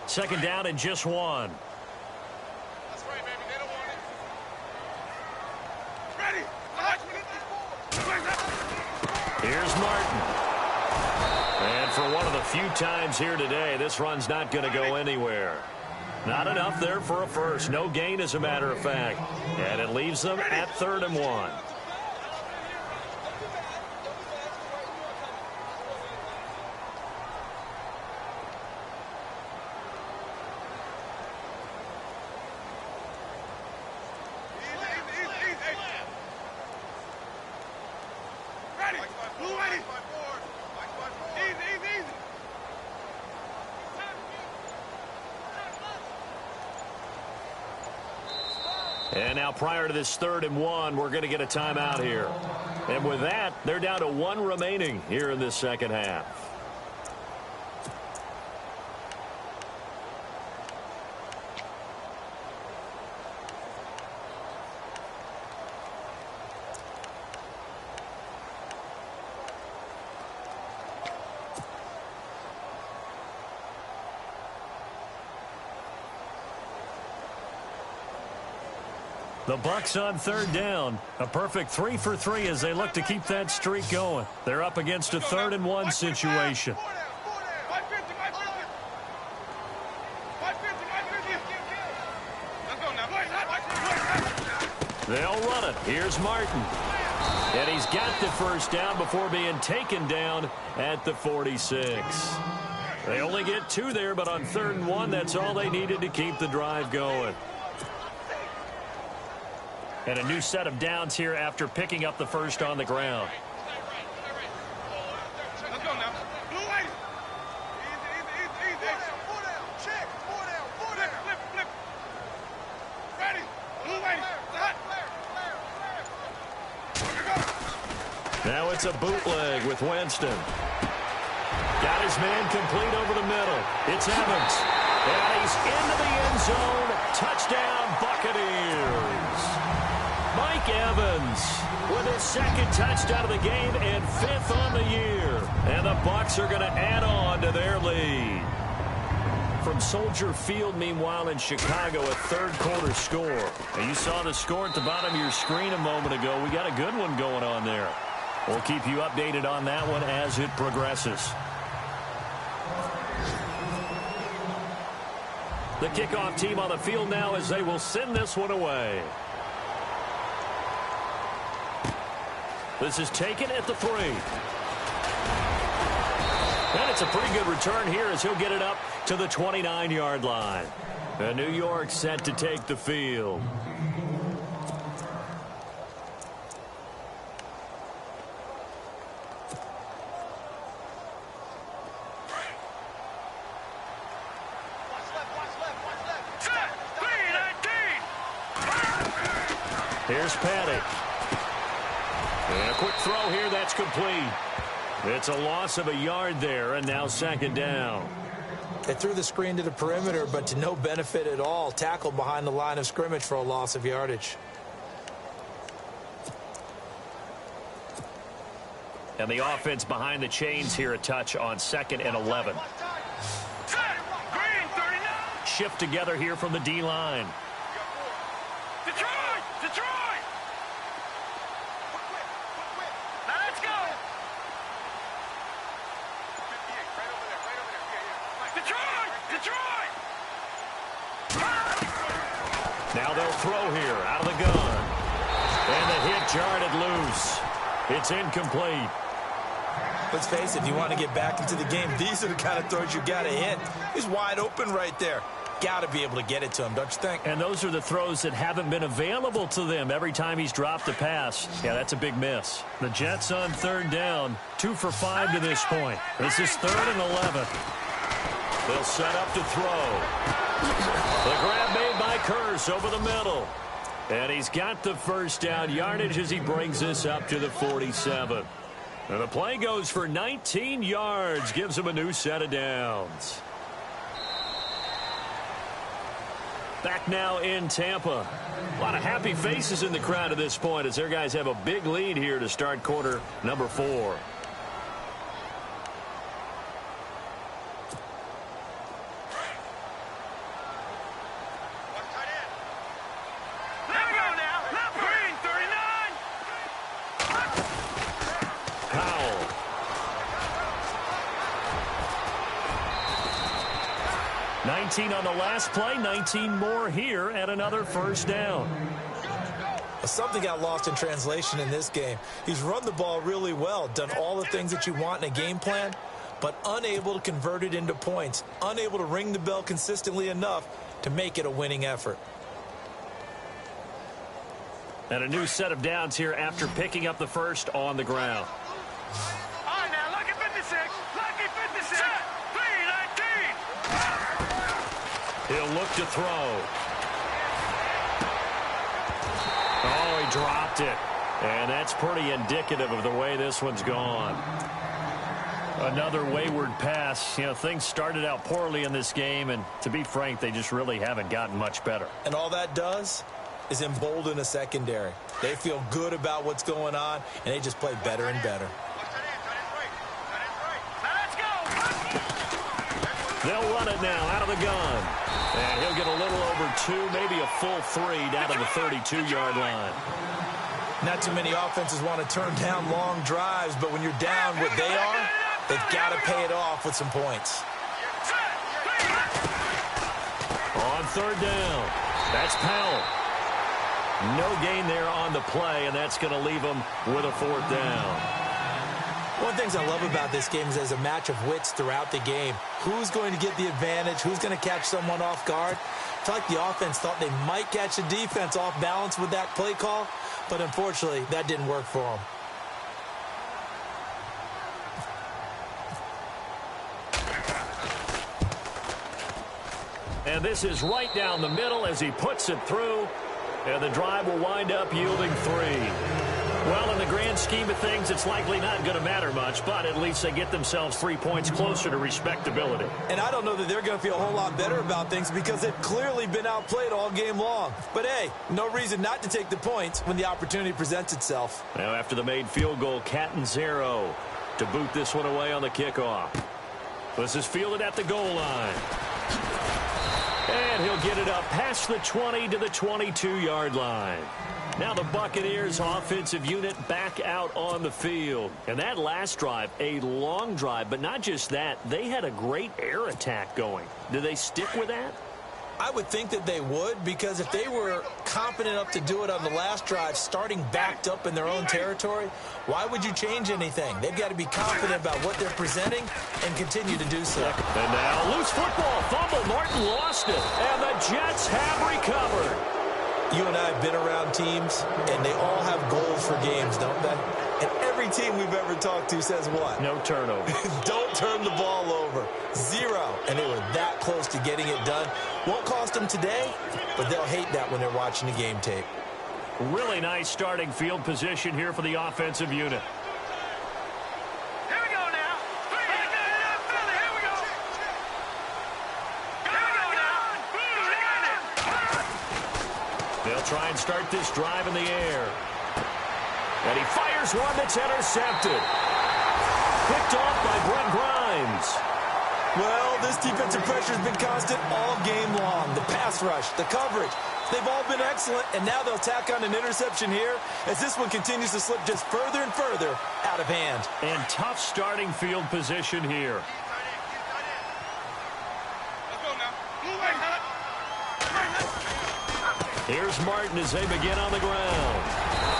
S3: 2nd down and just 1.
S5: That's right, baby. They don't want it. Ready. Watch me get this ball.
S3: Here's Martin. And for one of the few times here today, this run's not going to go anywhere. Not enough there for a first. No gain, as a matter of fact. And it leaves them at 3rd and 1. And now prior to this 3rd and 1, we're going to get a timeout here. And with that, they're down to 1 remaining here in this second half. The Bucs on 3rd down. A perfect 3 for 3 as they look to keep that streak going. They're up against a 3rd and 1 situation. They'll run it. Here's Martin. And he's got the first down before being taken down at the 46. They only get 2 there, but on 3rd and 1, that's all they needed to keep the drive going. And a new set of downs here after picking up the first on the ground.
S5: Let's go now. Blue ice. Easy. Four down. Check. Four down. Flip. Ready. Blue ice.
S3: Now it's a bootleg with Winston. Got his man complete over the middle. It's Evans. And he's into the end zone. Touchdown, Buccaneers. Mike Evans with his 2nd touchdown of the game and 5th on the year. And the Bucs are going to add on to their lead. From Soldier Field, meanwhile, in Chicago, a 3rd quarter score. And you saw the score at the bottom of your screen a moment ago. We got a good one going on there. We'll keep you updated on that one as it progresses. The kickoff team on the field now as they will send this one away. This is taken at the 3. And it's a pretty good return here as he'll get it up to the 29-yard line. And New York set to take the field. Here's Paddock. And a quick throw here, that's complete. It's a loss of a yard there, and now 2nd down.
S4: They threw the screen to the perimeter, but to no benefit at all. Tackled behind the line of scrimmage for a loss of yardage.
S3: And the offense behind the chains here, a touch on 2nd and 11. Shift together here from the D-line.
S5: Detroit! Now let's go! Detroit!
S3: Now they'll throw here out of the gun. And the hit jarred loose. It's incomplete.
S4: Let's face it, if you want to get back into the game, these are the kind of throws you got to hit. He's wide open right there. Got to be able to get it to him, don't you think?
S3: And those are the throws that haven't been available to them every time he's dropped a pass. Yeah, that's a big miss. The Jets on 3rd down, 2 for 5 to this point. This is 3rd and 11. They'll set up to throw. The grab made by Curse over the middle. And he's got the first down yardage as he brings this up to the 47. And the play goes for 19 yards, gives him a new set of downs. Back now in Tampa. A lot of happy faces in the crowd at this point as their guys have a big lead here to start quarter number 4. Powell. 19 on the last play, 19 more here at another first down.
S4: Something got lost in translation in this game. He's run the ball really well, done all the things that you want in a game plan, but unable to convert it into points, unable to ring the bell consistently enough to make it a winning effort.
S3: And a new set of downs here after picking up the first on the ground.
S5: All right, now, lucky 56. Lucky 56. 319.
S3: He'll look to throw. Oh, he dropped it. And that's pretty indicative of the way this one's gone. Another wayward pass. You know, things started out poorly in this game, and to be frank, they just really haven't gotten much better.
S4: And all that does is embolden a secondary. They feel good about what's going on, and they just play better and better.
S3: They'll run it now out of the gun. And he'll get a little over 2, maybe a full 3 down to the 32-yard line.
S4: Not too many offenses want to turn down long drives, but when you're down what they are, they've got to pay it off with some points.
S3: On third down, that's Powell. No gain there on the play, and that's going to leave them with a fourth down.
S4: One of the things I love about this game is there's a match of wits throughout the game. Who's going to get the advantage? Who's going to catch someone off guard? I feel like the offense thought they might catch the defense off balance with that play call, but unfortunately, that didn't work for them.
S3: And this is right down the middle as he puts it through, and the drive will wind up yielding 3. Well, in the grand scheme of things, it's likely not going to matter much, but at least they get themselves 3 points closer to respectability.
S4: And I don't know that they're going to feel a whole lot better about things because they've clearly been outplayed all game long. But, hey, no reason not to take the points when the opportunity presents itself.
S3: Now, after the made field goal, Catanzaro to boot this one away on the kickoff. This is fielded at the goal line. And he'll get it up past the 20 to the 22-yard line. Now the Buccaneers offensive unit back out on the field. And that last drive, a long drive, but not just that, they had a great air attack going. Do they stick with that?
S4: I would think that they would, because if they were confident enough to do it on the last drive, starting backed up in their own territory, why would you change anything? They've got to be confident about what they're presenting and continue to do so.
S3: And now loose football, fumble, Martin lost it, and the Jets have recovered.
S4: You and I have been around teams, and they all have goals for games, don't they? And every team we've ever talked to says what?
S3: No turnover.
S4: Don't turn the ball over. 0. And they were that close to getting it done. Won't cost them today, but they'll hate that when they're watching the game tape.
S3: Really nice starting field position here for the offensive unit.
S5: Here we go now. Here we go.
S3: They'll try and start this drive in the air. And he fires one that's intercepted. Picked off by Brent Grimes.
S4: Well, this defensive pressure has been constant all game long. The pass rush, the coverage, they've all been excellent, and now they'll tack on an interception here as this one continues to slip just further and further out of hand.
S3: And tough starting field position here.
S5: Let's go now. Blue way,
S3: Here's Martin as they begin on the ground.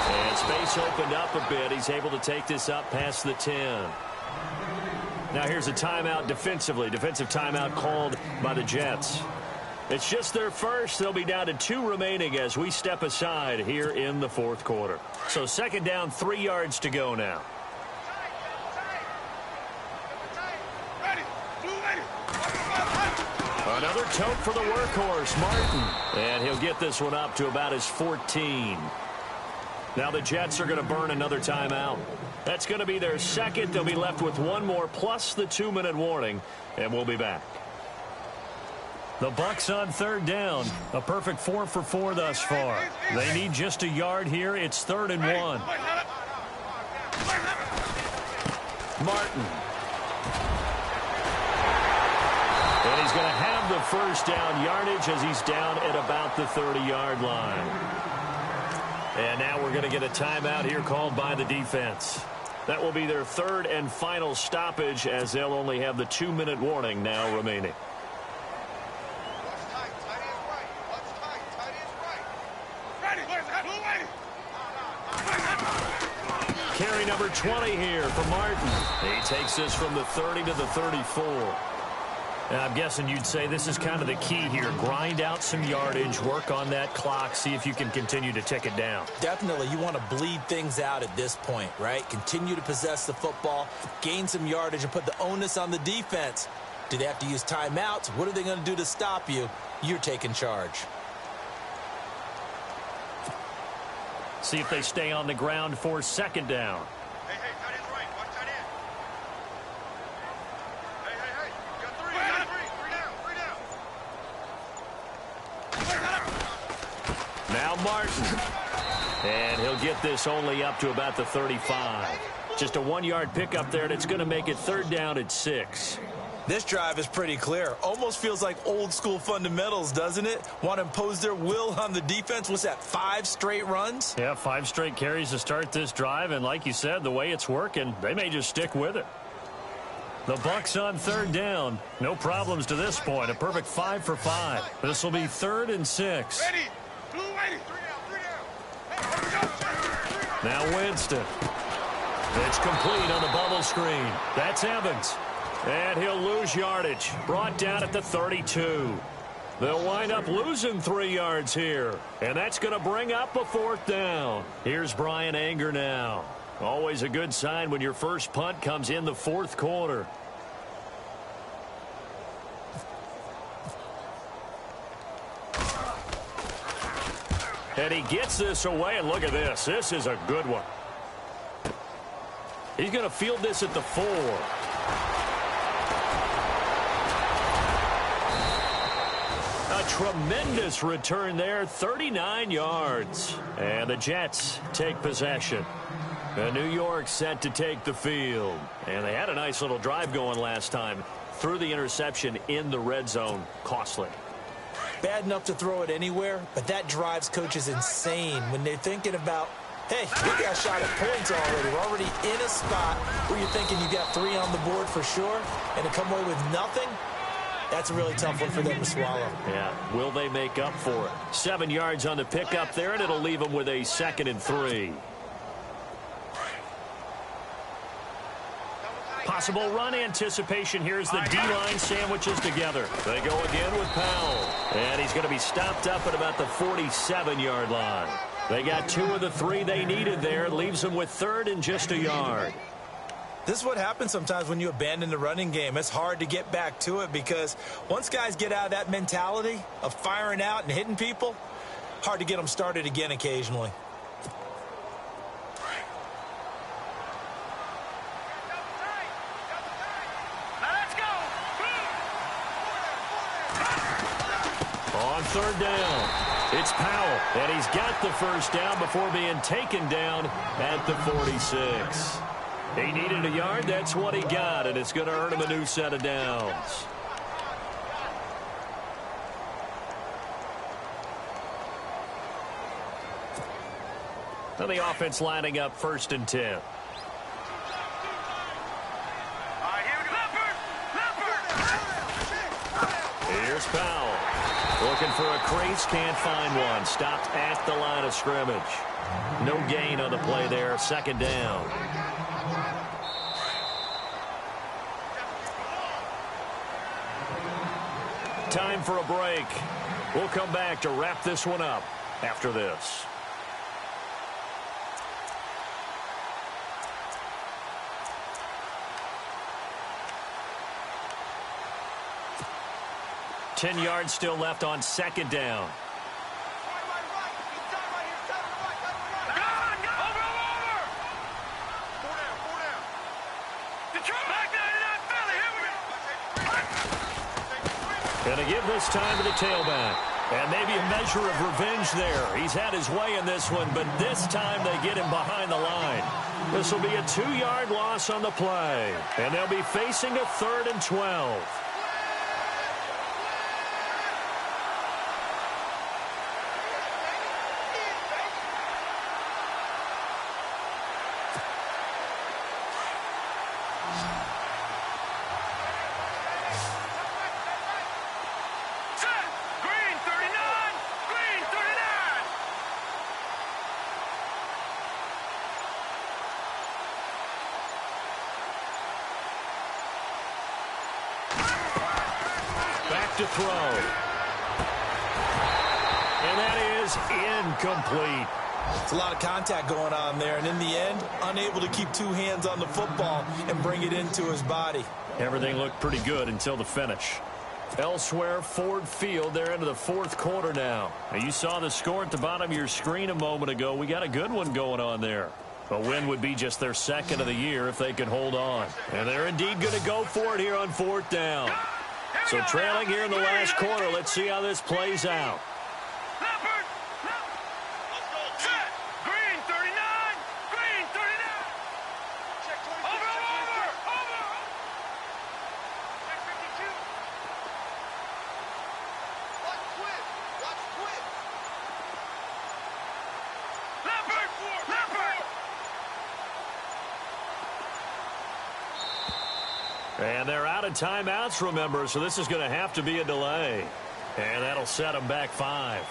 S3: And space opened up a bit. He's able to take this up past the 10. Now here's a timeout defensively. Defensive timeout called by the Jets. It's just their first. They'll be down to 2 remaining as we step aside here in the fourth quarter. So second down, 3 yards to go now.
S5: ready. Blue ready.
S3: Another tote for the workhorse, Martin. And he'll get this one up to about his 14. Now the Jets are going to burn another timeout. That's going to be their second. They'll be left with 1 more plus the 2-minute warning, and we'll be back. The Bucs on third down. A perfect 4 for 4 thus far. They need just a yard here. It's 3rd and 1. Martin. And he's going to have the first down yardage as he's down at about the 30-yard line. And now we're going to get a timeout here called by the defense. That will be their 3rd and final stoppage as they'll only have the 2-minute warning now remaining. Carry number 20 here for Martin. He takes this from the 30 to the 34. And I'm guessing you'd say this is kind of the key here. Grind out some yardage, work on that clock, see if you can continue to tick it down.
S4: Definitely. You want to bleed things out at this point, right? Continue to possess the football, gain some yardage, and put the onus on the defense. Do they have to use timeouts? What are they going to do to stop you? You're taking charge.
S3: See if they stay on the ground for second down.
S5: Hey, tight end's right. Watch tight end. Hey. You got three. You got three.
S3: Now Martin. And he'll get this only up to about the 35. Just a 1-yard pickup there, and it's going to make it third down at 6.
S4: This drive is pretty clear. Almost feels like old school fundamentals, doesn't it? Want to impose their will on the defense. What's that, 5 straight runs?
S3: Yeah, 5 straight carries to start this drive, and like you said, the way it's working, they may just stick with it. The Bucs on third down. No problems to this point. A perfect 5 for 5. This will be third and 6.
S5: Ready. Blue, ready. 3 down.
S3: Now Winston. It's complete on the bubble screen. That's Evans. And he'll lose yardage. Brought down at the 32. They'll wind up losing 3 yards here. And that's going to bring up a 4th down. Here's Brian Anger now. Always a good sign when your first punt comes in the 4th quarter. And he gets this away, and look at this. This is a good one. He's going to field this at the 4. A tremendous return there, 39 yards. And the Jets take possession. New York set to take the field. And they had a nice little drive going last time. Threw the interception in the red zone. Costly.
S4: Bad enough to throw it anywhere, but that drives coaches insane when they're thinking about, hey, we got shot at points already. We're already in a spot where you're thinking you got 3 on the board for sure, and to come away with nothing, that's a really tough one for them to swallow.
S3: Yeah, will they make up for it? 7 yards on the pickup there, and it'll leave them with a 2nd and 3. Possible run anticipation. Here's the D-line sandwiches together. They go again with Powell. And he's going to be stopped up at about the 47-yard line. They got 2 of the 3 they needed there. Leaves them with 3rd and just a yard.
S4: This is what happens sometimes when you abandon the running game. It's hard to get back to it because once guys get out of that mentality of firing out and hitting people, hard to get them started again occasionally.
S3: On third down, it's Powell, and he's got the first down before being taken down at the 46. He needed a yard. That's what he got, and it's going to earn him a new set of downs. And the offense lining up 1st and 10. Here's Powell. Looking for a crease, can't find one. Stopped at the line of scrimmage. No gain on the play there. 2nd down. Time for a break. We'll come back to wrap this one up after this. Ten yards still left on 2nd down. Going to give this time to the tailback. And maybe a measure of revenge there. He's had his way in this one, but this time they get him behind the line. This will be a 2-yard loss on the play. And they'll be facing a 3rd and 12. To throw. And that is incomplete.
S4: It's a lot of contact going on there, and in the end, unable to keep 2 hands on the football and bring it into his body.
S3: Everything looked pretty good until the finish. Elsewhere, Ford Field, they're into the fourth quarter now. You saw the score at the bottom of your screen a moment ago. We got a good one going on there. A win would be just their second of the year if they could hold on. And they're indeed going to go for it here on fourth down. So trailing here in the last quarter, let's see how this plays out. And they're out of timeouts, remember, so this is going to have to be a delay. And that'll set them back 5.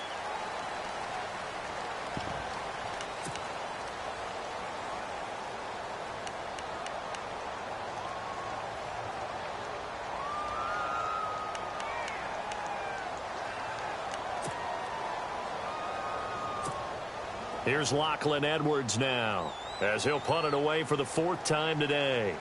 S3: Here's Lachlan Edwards now, as he'll punt it away for the 4th time today.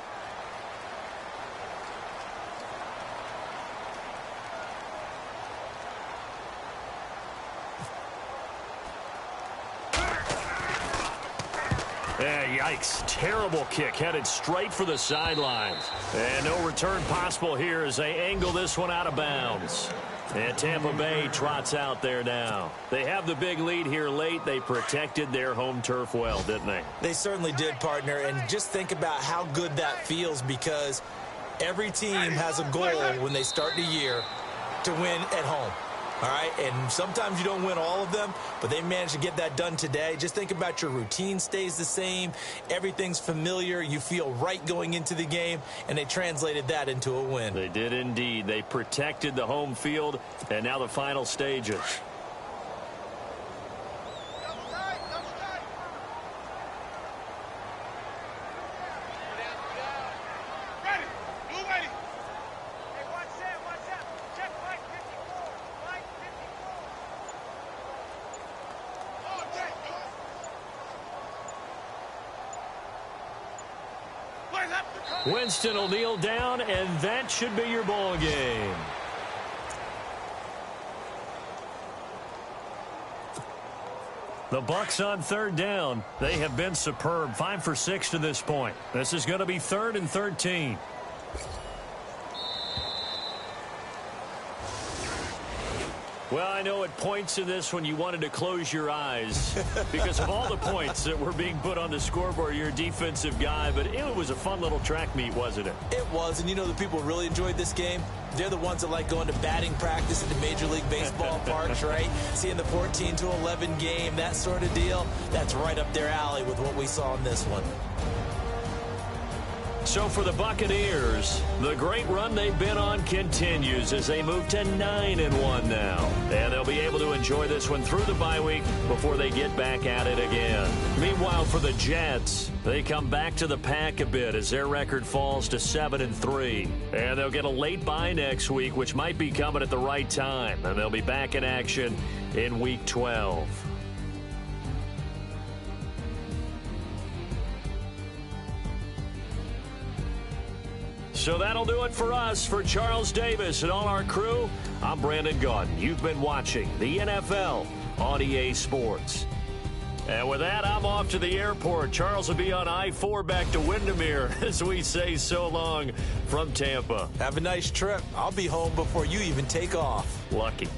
S3: Yikes. Terrible kick headed straight for the sidelines. And no return possible here as they angle this one out of bounds. And Tampa Bay trots out there now. They have the big lead here late. They protected their home turf well, didn't they?
S4: They certainly did, partner. And just think about how good that feels, because every team has a goal when they start the year to win at home. All right, and sometimes you don't win all of them, but they managed to get that done today. Just think about your routine stays the same. Everything's familiar. You feel right going into the game, and they translated that into a win.
S3: They did indeed. They protected the home field, and now the final stages. Winston will kneel down, and that should be your ball game. The Bucs on 3rd down. They have been superb. 5 for 6 to this point. This is going to be 3rd and 13. Well, I know at points in this when you wanted to close your eyes because of all the points that were being put on the scoreboard. You're a defensive guy, but it was a fun little track meet, wasn't it?
S4: It was, and you know the people who really enjoyed this game? They're the ones that like going to batting practice at the Major League Baseball parks, right? Seeing the 14-11 game, that sort of deal. That's right up their alley with what we saw in this one.
S3: So for the Buccaneers, the great run they've been on continues as they move to 9-1 now. And they'll be able to enjoy this one through the bye week before they get back at it again. Meanwhile, for the Jets, they come back to the pack a bit as their record falls to 7-3. And they'll get a late bye next week, which might be coming at the right time. And they'll be back in action in Week 12. So that'll do it for us. For Charles Davis and all our crew, I'm Brandon Gaudin. You've been watching the NFL on EA Sports. And with that, I'm off to the airport. Charles will be on I-4 back to Windermere as we say so long from Tampa.
S4: Have a nice trip. I'll be home before you even take off.
S3: Lucky.